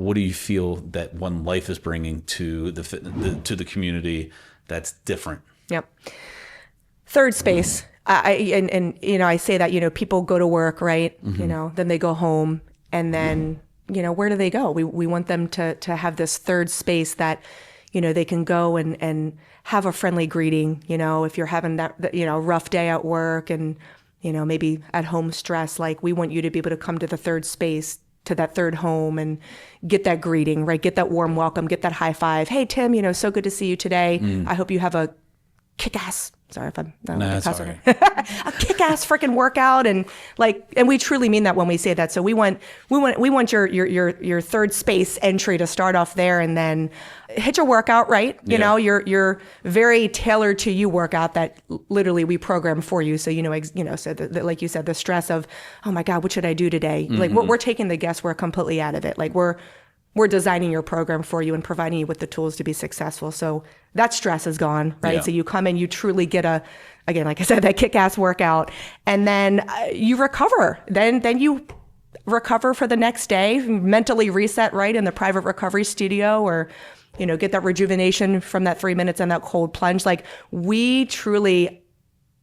what do you feel that OneLife is bringing to the community that's different? Yep. Third space. I say that, people go to work, right? Then they go home, and then, where do they go? We want them to have this third space that, they can go and have a friendly greeting, if you're having that, rough day at work and, maybe at home stress, like we want you to be able to come to the third space, to that third home, and get that greeting, right? Get that warm welcome, get that high five. Hey, Tim, so good to see you today. I hope you have a kick-ass, sorry if I'm not that's all right. a kick-ass freaking workout, and we truly mean that when we say that. So we want your third space entry to start off there, and then hit your workout, right? Your very tailored to you workout that literally we program for you. So so like you said, the stress of, oh my God, what should I do today? Like we're taking the guesswork completely out of it. Like we're designing your program for you and providing you with the tools to be successful. So that stress is gone, right? Yeah. So you come in, you truly get again, like I said, that kick-ass workout, and then you recover. Then you recover for the next day, mentally reset, right, in the private recovery studio, or, get that rejuvenation from that 3 minutes and that cold plunge. Like we truly,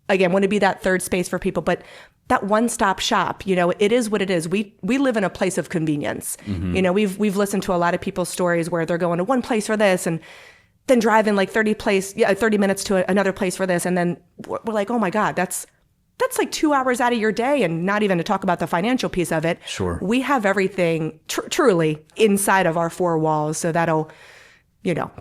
again, want to be that third space for people, but that one-stop shop, it is what it is. We live in a place of convenience. We've listened to a lot of people's stories where they're going to one place for this and then driving like 30 minutes to another place for this. And then we're like, oh my God, that's like 2 hours out of your day, and not even to talk about the financial piece of it. Sure. We have everything truly inside of our four walls. So that'll,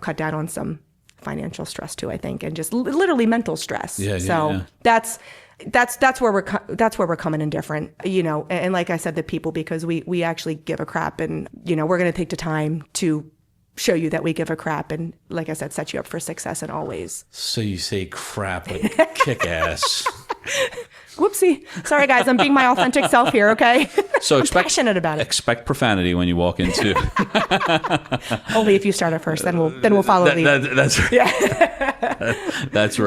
cut down on some financial stress too, I think, and just literally mental stress. Yeah. That's where we're coming in different, and like I said, the people, because we actually give a crap, and, we're going to take the time to show you that we give a crap, and like I said, set you up for success in all ways. So you say crap, like kick ass. Whoopsie. Sorry guys, I'm being my authentic self here, okay? So I'm passionate about it. Expect profanity when you walk into. Only if you start it first, then we'll follow that's right. Yeah. That's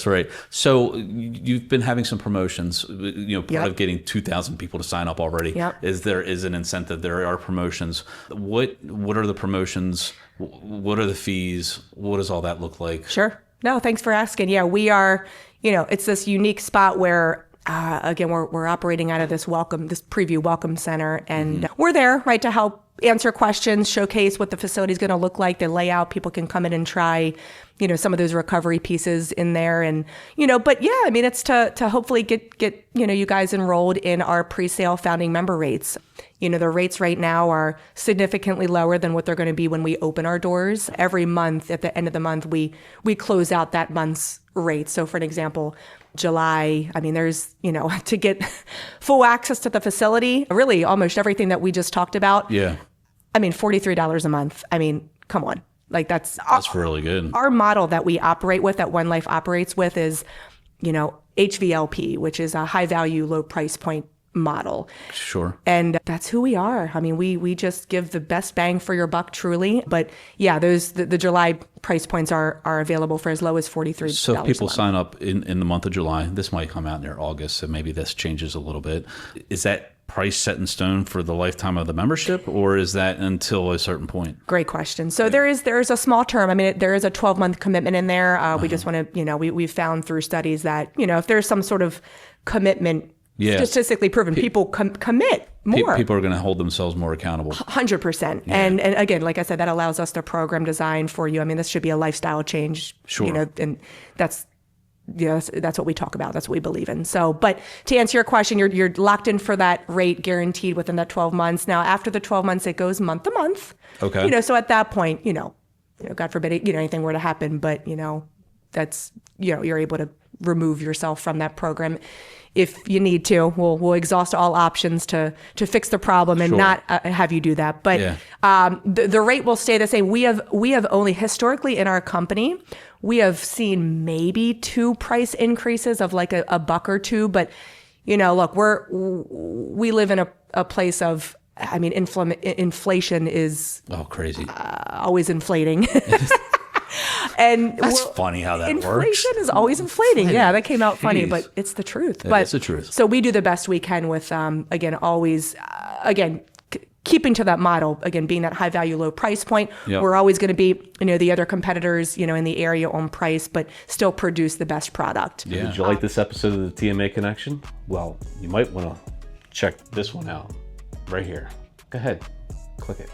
right. So you've been having some promotions, part of getting 2,000 people to sign up already. Yep. Is an incentive. There are promotions. What are the promotions? What are the fees? What does all that look like? Sure. No, thanks for asking. Yeah, we are, it's this unique spot where, again, we're operating out of this preview welcome center, and we're there, right, to help answer questions, showcase what the facility is going to look like, the layout. People can come in and try, some of those recovery pieces in there, and, but yeah, I mean, it's to hopefully get, you guys enrolled in our pre-sale founding member rates. The rates right now are significantly lower than what they're going to be when we open our doors. Every month, at the end of the month, we close out that month's rate. So for an example, July, I mean, there's, to get full access to the facility, really almost everything that we just talked about. Yeah. I mean, $43 a month. I mean, come on. Like that's really good. Our model that we operate with, that OneLife operates with, is, HVLP, which is a high value, low price point model. Sure. And that's who we are. I mean, we just give the best bang for your buck, truly. But yeah, the July price points are available for as low as $43. So if people sign up in the month of July, this might come out near August, so maybe this changes a little bit. Is that price set in stone for the lifetime of the membership, or is that until a certain point? Great question. So there is a small term. I mean, there is a 12-month commitment in there. We just want to, we've found through studies that, if there's some sort of commitment, statistically proven, people commit more. People are going to hold themselves more accountable. 100%. Yeah. And again, like I said, that allows us to program design for you. I mean, this should be a lifestyle change. Sure. And that's what we talk about. That's what we believe in. So, but to answer your question, you're locked in for that rate, guaranteed within that 12 months. Now, after the 12 months, it goes month to month. Okay. So at that point, God forbid, anything were to happen, but that's, you're able to remove yourself from that program if you need to. We'll exhaust all options to fix the problem and not have you do that. But the rate will stay the same. We have only historically in our company, we have seen maybe 2 price increases of like a buck or two. But look, we live in a place of, I mean, inflation is crazy, always inflating. And that's funny how that inflation works. Inflation is always inflating. Yeah, that came out funny, but it's the truth. It's the truth. So we do the best we can with, again, always, keeping to that model, again, being that high value, low price point. Yep. We're always going to be, the other competitors, in the area on price, but still produce the best product. Yeah. Did you like this episode of the TMA Connection? Well, you might want to check this one out right here. Go ahead, click it.